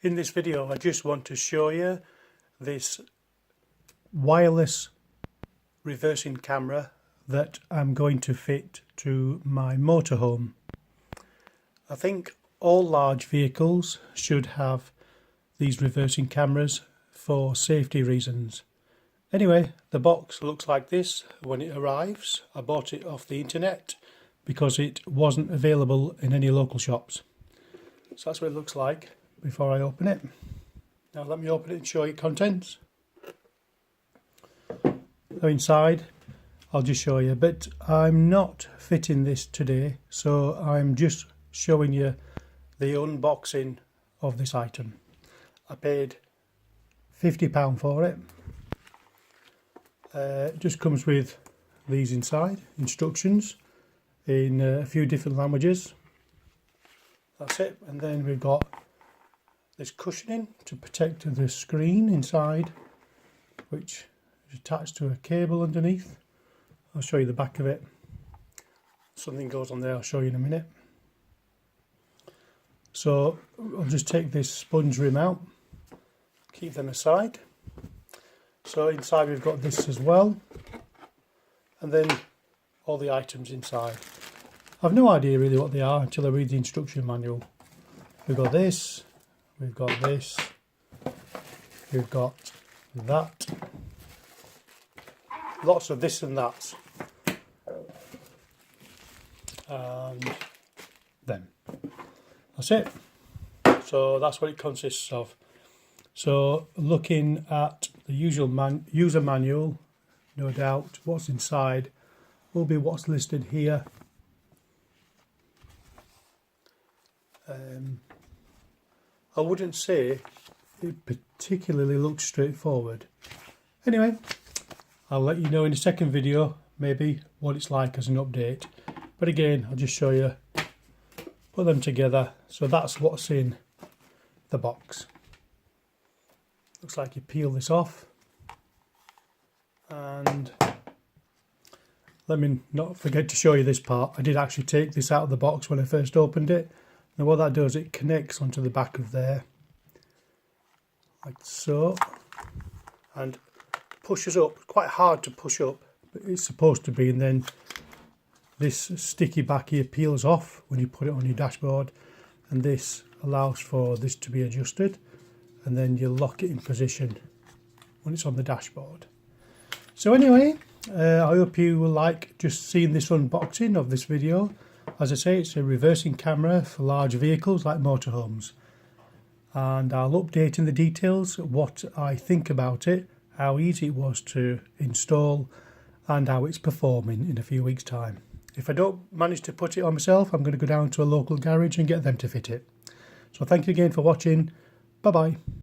In this video I just want to show you this wireless reversing camera that I'm going to fit to my motorhome. I think all large vehicles should have these reversing cameras for safety reasons. Anyway, the box looks like this when it arrives. I bought it off the internet because it wasn't available in any local shops. So that's what it looks like before I open it. Now let me open it and show you contents. So inside, I'll just show you, but I'm not fitting this today, so I'm just showing you the unboxing of this item. I paid £50 for it. It just comes with these inside, instructions in a few different languages. That's it, and then we've got this cushioning to protect the screen inside, which is attached to a cable underneath. I'll show you the back of it. Something goes on there, I'll show you in a minute. So I'll just take this sponge rim out, keep them aside. So inside we've got this as well, and then all the items inside. I've no idea really what they are until I read the instruction manual. We've got this, we've got this, we've got that, lots of this and that, and them. That's it. So that's what it consists of. So looking at the usual user manual, no doubt what's inside will be what's listed here. I wouldn't say it particularly looks straightforward. Anyway, I'll let you know in the second video maybe what it's like as an update. But again, I'll just show you, put them together. So that's what's in the box. Looks like you peel this off, and let me not forget to show you this part. I did actually take this out of the box when I first opened it. Now what that does, it connects onto the back of there, like so, and pushes up. Quite hard to push up, but it's supposed to be, and then this sticky back here peels off when you put it on your dashboard, and this allows for this to be adjusted, and then you lock it in position when it's on the dashboard. So anyway, I hope you will like just seeing this unboxing of this video. As I say, it's a reversing camera for large vehicles like motorhomes, and I'll update in the details what I think about it, how easy it was to install, and how it's performing in a few weeks' time. If I don't manage to put it on myself, I'm going to go down to a local garage and get them to fit it. So thank you again for watching. Bye bye.